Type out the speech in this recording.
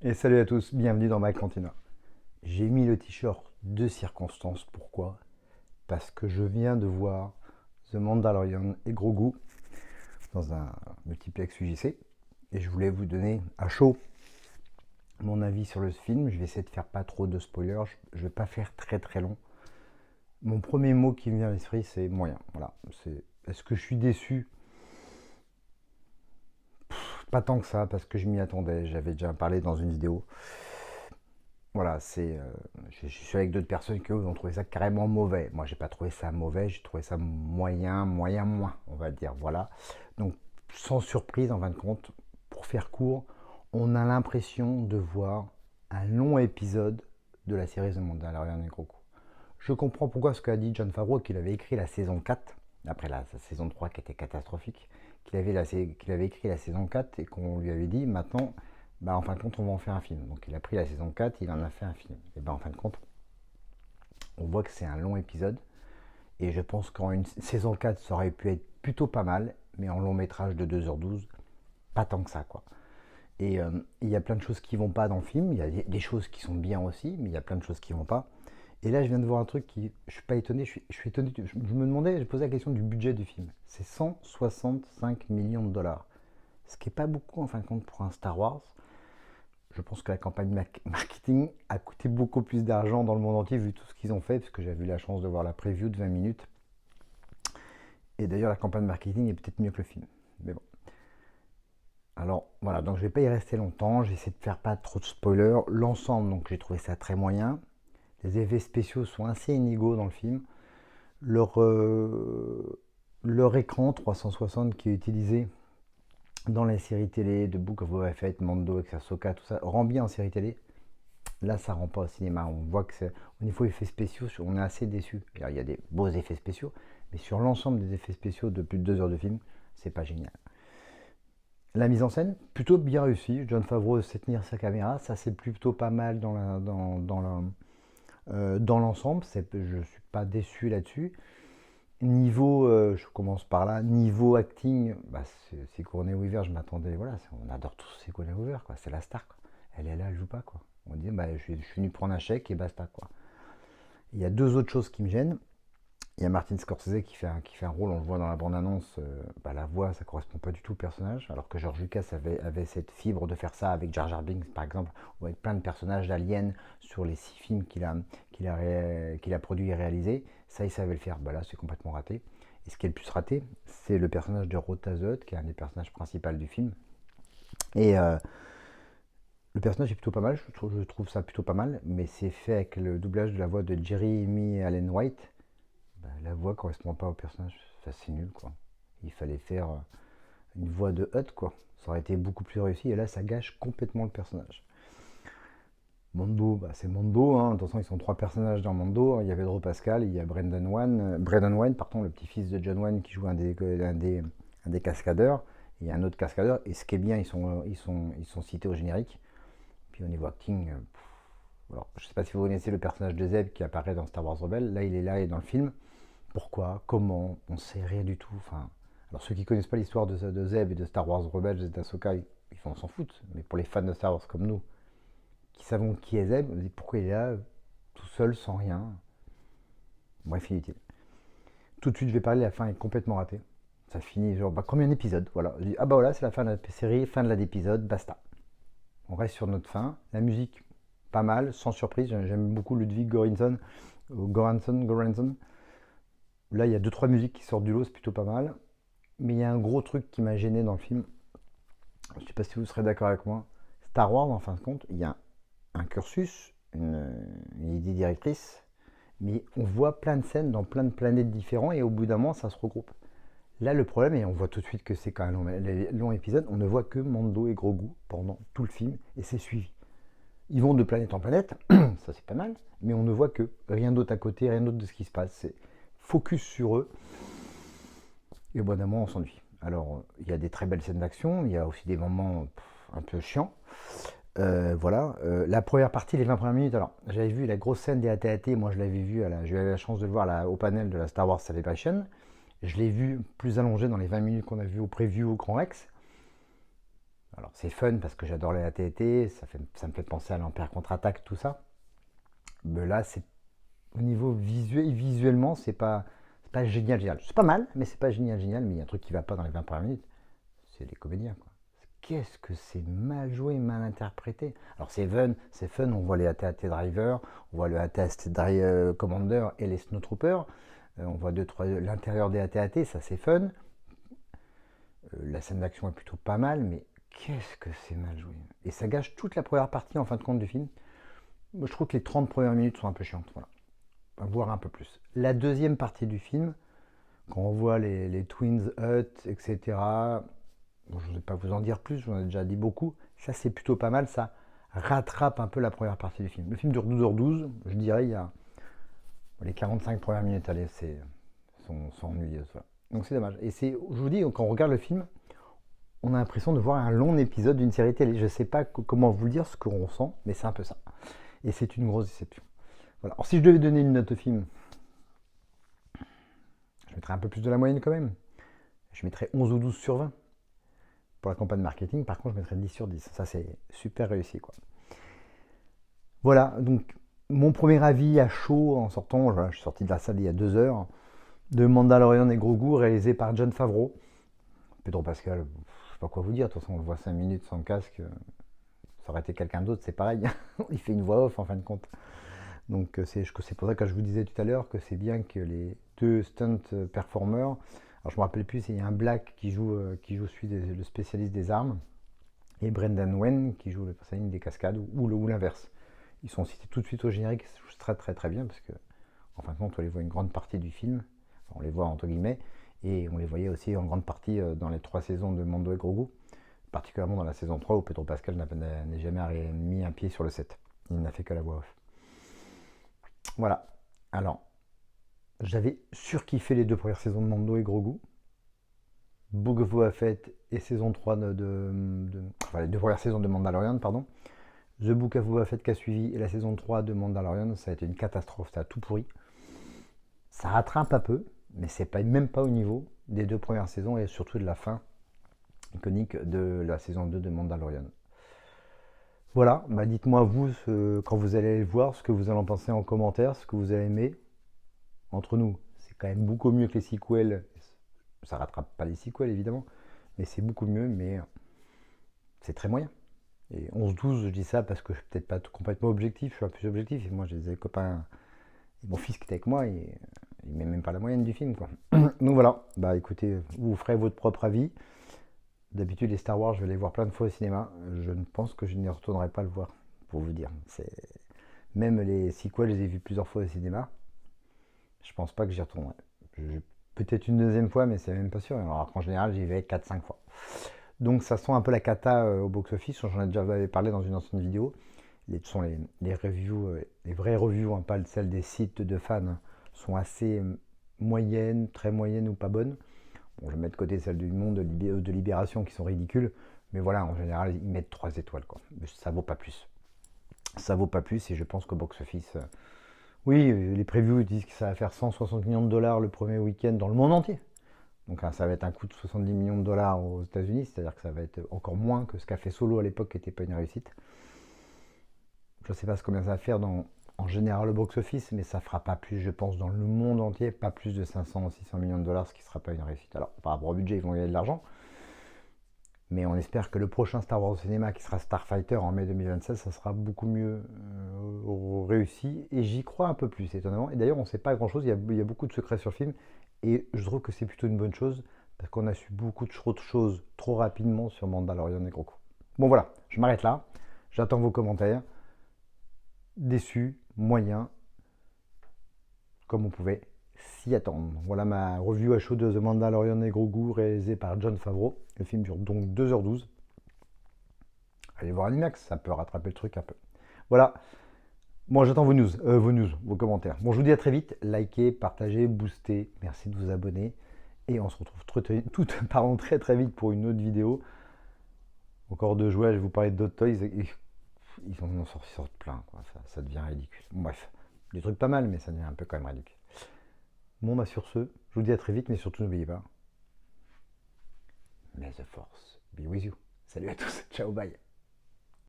Et salut à tous, bienvenue dans ma cantina. J'ai mis le t-shirt de circonstance, pourquoi? Parce que je viens de voir The Mandalorian et Grogu dans un multiplex UJC et je voulais vous donner à chaud mon avis sur le film. Je vais essayer de faire pas trop de spoilers, je vais pas faire très très long. Mon premier mot qui me vient à l'esprit c'est moyen. Voilà, est-ce que je suis déçu? Pas tant que ça parce que je m'y attendais, j'avais déjà parlé dans une vidéo. Voilà, je suis avec d'autres personnes qui ont trouvé ça carrément mauvais. Moi, j'ai pas trouvé ça mauvais, j'ai trouvé ça moyen, moyen moins, on va dire. Voilà. Donc, sans surprise, en fin de compte, pour faire court, on a l'impression de voir un long épisode de la série The Mandalorian et Grogu. Je comprends pourquoi ce qu'a dit Jon Favreau, qu'il avait écrit la saison 4, après la saison 3 qui était catastrophique, qu'il avait écrit la saison 4 et qu'on lui avait dit maintenant, bah, en fin de compte, on va en faire un film. Donc il a pris la saison 4, il en a fait un film. Et bah, en fin de compte, on voit que c'est un long épisode. Et je pense qu'en une saison 4, ça aurait pu être plutôt pas mal, mais en long métrage de 2h12, pas tant que ça, quoi. Et il y a plein de choses qui vont pas dans le film. Il y a des choses qui sont bien aussi, mais il y a plein de choses qui vont pas. Et là, je viens de voir un truc qui. Je suis pas étonné, je suis étonné. Je me demandais, je posais la question du budget du film. C'est 165 millions de dollars. Ce qui est pas beaucoup en fin de compte pour un Star Wars. Je pense que la campagne marketing a coûté beaucoup plus d'argent dans le monde entier vu tout ce qu'ils ont fait, parce que j'avais eu la chance de voir la preview de 20 minutes. Et d'ailleurs, la campagne marketing est peut-être mieux que le film. Mais bon. Alors voilà, donc je vais pas y rester longtemps. J'essaie de faire pas trop de spoilers. L'ensemble, donc j'ai trouvé ça très moyen. Les effets spéciaux sont assez inégaux dans le film. Leur, euh, leur écran 360 qui est utilisé dans les séries télé de Book of Boba Fett, Mando, Ahsoka, tout ça, rend bien en série télé. Là, ça rend pas au cinéma. On voit que au niveau effets spéciaux, on est assez déçu. Il y a des beaux effets spéciaux, mais sur l'ensemble des effets spéciaux de plus de 2 heures de film, c'est pas génial. La mise en scène, plutôt bien réussie. John Favreau sait tenir sa caméra, ça c'est plutôt pas mal dans l'ensemble. Je suis pas déçu là-dessus. Niveau, je commence par là, niveau acting, bah, c'est Sigourney Weaver, je m'attendais, voilà, on adore tous Sigourney Weaver, quoi, c'est la star, quoi. Elle est là, elle joue pas, quoi. On dit, bah, je suis venu prendre un chèque et basta, quoi. Il y a deux autres choses qui me gênent. Il y a Martin Scorsese qui fait un rôle, on le voit dans la bande-annonce, bah, la voix, ça correspond pas du tout au personnage, alors que George Lucas avait cette fibre de faire ça avec Jar Jar Binks, par exemple, ou avec plein de personnages d'aliens sur les 6 films qu'il a produits et réalisés. Ça, il savait le faire. Bah, là, c'est complètement raté. Et ce qui est le plus raté, c'est le personnage de Rotazot, qui est un des personnages principaux du film. Et le personnage est plutôt pas mal, je trouve ça plutôt pas mal, mais c'est fait avec le doublage de la voix de Jeremy Allen White. Bah, la voix correspond pas au personnage, ça c'est nul, quoi. Il fallait faire une voix de Hutt, quoi. Ça aurait été beaucoup plus réussi, et là ça gâche complètement le personnage. Mando, bah, c'est Mando, hein. De toute façon ils sont trois personnages dans Mando. Il y a Pedro Pascal, il y a Brendan Wayne, pardon, le petit-fils de John Wayne qui joue un des cascadeurs. Il y a un autre cascadeur, et ce qui est bien, ils sont cités au générique. Puis au niveau acting, alors, je sais pas si vous connaissez le personnage de Zeb qui apparaît dans Star Wars Rebels. Là, il est là et dans le film. Pourquoi? Comment? On sait rien du tout. Enfin, alors ceux qui connaissent pas l'histoire de Zeb et de Star Wars Rebels et d'Ahsoka, on s'en foutent. Mais pour les fans de Star Wars comme nous, qui savons qui est Zeb, on se dit pourquoi il est là tout seul, sans rien. Bref, inutile. Tout de suite, je vais parler, la fin est complètement ratée. Ça finit genre, bah, combien d'épisodes? Voilà. Je dis, ah bah voilà, c'est la fin de la série, fin de l'épisode, basta. On reste sur notre fin. La musique, pas mal, sans surprise. J'aime beaucoup Ludwig Göransson. Là, il y a deux trois musiques qui sortent du lot, c'est plutôt pas mal. Mais il y a un gros truc qui m'a gêné dans le film. Je ne sais pas si vous serez d'accord avec moi. Star Wars, en fin de compte, il y a un cursus, une idée directrice, mais on voit plein de scènes dans plein de planètes différentes et au bout d'un moment, ça se regroupe. Là, le problème, et on voit tout de suite que c'est quand même un long épisode, on ne voit que Mando et Grogu pendant tout le film et c'est suivi. Ils vont de planète en planète, ça c'est pas mal, mais on ne voit que rien d'autre à côté, rien d'autre de ce qui se passe. C'est focus sur eux et au bout d'un moment, on s'ennuie. Alors, il y a des très belles scènes d'action, il y a aussi des moments un peu chiants. Voilà, la première partie, les 20 premières minutes. Alors, j'avais vu la grosse scène des AT-AT, moi je l'avais vu, j'ai eu la chance de le voir au panel de la Star Wars Celebration. Je l'ai vu plus allongé dans les 20 minutes qu'on a vu au preview au Grand Rex. Alors c'est fun parce que j'adore les AT&T, ça me fait penser à l'Empire contre-attaque, tout ça. Mais là, c'est au niveau visuel, visuellement, c'est pas génial, génial. C'est pas mal, mais c'est pas génial, génial. Mais il y a un truc qui va pas dans les 20 premières minutes, c'est les comédiens, quoi. Qu'est-ce que c'est mal joué, mal interprété. Alors c'est fun, on voit les AT-AT Driver, on voit le AT-AT Commander et les Snowtroopers, on voit l'intérieur des AT-AT, ça c'est fun. La scène d'action est plutôt pas mal, mais qu'est-ce que c'est mal joué. Et ça gâche toute la première partie en fin de compte du film. Moi, je trouve que les 30 premières minutes sont un peu chiantes, voilà. Voire un peu plus. La deuxième partie du film, quand on voit les Twins Hut, etc., bon, je ne vais pas vous en dire plus, j'en ai déjà dit beaucoup, ça c'est plutôt pas mal, ça rattrape un peu la première partie du film. Le film dure 12h12, je dirais, il y a les 45 premières minutes, allez, sont ennuyeuses. Voilà. Donc c'est dommage. Et je vous dis, quand on regarde le film, on a l'impression de voir un long épisode d'une série télé. Je ne sais pas comment vous le dire, ce qu'on ressent, mais c'est un peu ça. Et c'est une grosse déception. Voilà. Alors si je devais donner une note au film, je mettrais un peu plus de la moyenne quand même. Je mettrais 11 ou 12 sur 20. Pour la campagne marketing, par contre, je mettrais 10 sur 10. Ça, c'est super réussi, quoi. Voilà, donc mon premier avis à chaud en sortant, voilà, je suis sorti de la salle il y a 2 heures, de Mandalorian et Grogu, réalisé par Jon Favreau. Pedro Pascal, je sais pas quoi vous dire, de toute façon, on le voit 5 minutes sans casque. Ça aurait été quelqu'un d'autre, c'est pareil. Il fait une voix off en fin de compte. Donc c'est pour ça que je vous disais tout à l'heure que c'est bien que les deux stunt performers, alors je me rappelle plus, il y a un Black qui joue celui le spécialiste des armes, et Brendan Wen qui joue le personnage des cascades, ou l'inverse. Ils sont cités tout de suite au générique, c'est très très très bien, parce que en fin de compte on les voit une grande partie du film, enfin, on les voit entre guillemets, et on les voyait aussi en grande partie dans les 3 saisons de Mando et Grogu, particulièrement dans la saison 3 où Pedro Pascal n'a jamais mis un pied sur le set. Il n'a fait que la voix off. Voilà. Alors, j'avais surkiffé les 2 premières saisons de Mando et Grogu. Book of Boba Fett et saison 3 enfin, les 2 premières saisons de Mandalorian, pardon. The Book of Boba Fett qui a suivi et la saison 3 de Mandalorian, ça a été une catastrophe, ça a tout pourri. Ça rattrape un peu, mais c'est même pas au niveau des 2 premières saisons et surtout de la fin iconique de la saison 2 de Mandalorian. Voilà, bah dites-moi vous, quand vous allez le voir, ce que vous allez en penser en commentaire, ce que vous avez aimé. Entre nous, c'est quand même beaucoup mieux que les sequels. Ça rattrape pas les sequels évidemment, mais c'est beaucoup mieux, mais c'est très moyen. Et 11-12, je dis ça parce que je suis peut-être pas complètement objectif, je suis un peu plus objectif. Et moi j'ai des copains, et mon fils qui était avec moi, et il met même pas la moyenne du film, quoi. Donc voilà, bah écoutez, vous ferez votre propre avis. D'habitude les Star Wars, je vais les voir plein de fois au cinéma. Je ne pense que je n'y retournerai pas le voir, pour vous dire. Même les sequels, je les ai vus plusieurs fois au cinéma. Je pense pas que j'y retournerai. Peut-être une deuxième fois, mais c'est même pas sûr. Alors en général, j'y vais 4-5 fois. Donc ça sent un peu la cata au box-office. J'en ai déjà parlé dans une ancienne vidéo. Les reviews, les vraies reviews, hein, pas celles des sites de fans, hein, sont assez moyennes, très moyennes ou pas bonnes. Bon, je vais mettre de côté celles du Monde de Libération qui sont ridicules. Mais voilà, en général, ils mettent 3 étoiles, quoi. Mais ça vaut pas plus. Ça vaut pas plus et je pense qu'au box-office... oui, les previews disent que ça va faire 160 millions de dollars le premier week-end dans le monde entier. Donc hein, ça va être un coût de 70 millions de dollars aux États-Unis, c'est-à-dire que ça va être encore moins que ce qu'a fait Solo à l'époque, qui n'était pas une réussite. Je ne sais pas combien ça va faire en général au box-office, mais ça ne fera pas plus, je pense, dans le monde entier, pas plus de 500 ou 600 millions de dollars, ce qui ne sera pas une réussite. Alors, par rapport au budget, ils vont gagner de l'argent, mais on espère que le prochain Star Wars au cinéma, qui sera Starfighter en mai 2026, ça sera beaucoup mieux réussi, et j'y crois un peu plus, étonnamment. Et d'ailleurs, on ne sait pas grand-chose, il y a beaucoup de secrets sur le film, et je trouve que c'est plutôt une bonne chose, parce qu'on a su beaucoup de choses trop rapidement sur Mandalorian et Grogu. Bon voilà, je m'arrête là, j'attends vos commentaires. Déçu, moyen, comme on pouvait s'y attendre. Voilà ma review à chaud de The Mandalorian et Grogu, réalisée par Jon Favreau. Le film dure donc 2h12. Allez voir l'IMAX, ça peut rattraper le truc un peu. Voilà, moi j'attends vos commentaires. Bon, je vous dis à très vite, likez, partagez, boostez, merci de vous abonner. Et on se retrouve très très vite pour une autre vidéo. Encore de jouets, je vais vous parler d'autres toys. Ils en sortent plein, quoi. Ça devient ridicule. Bon, bref, des trucs pas mal, mais ça devient un peu quand même ridicule. Bon, bah sur ce, je vous dis à très vite, mais surtout n'oubliez pas, may the force be with you. Salut à tous, ciao, bye.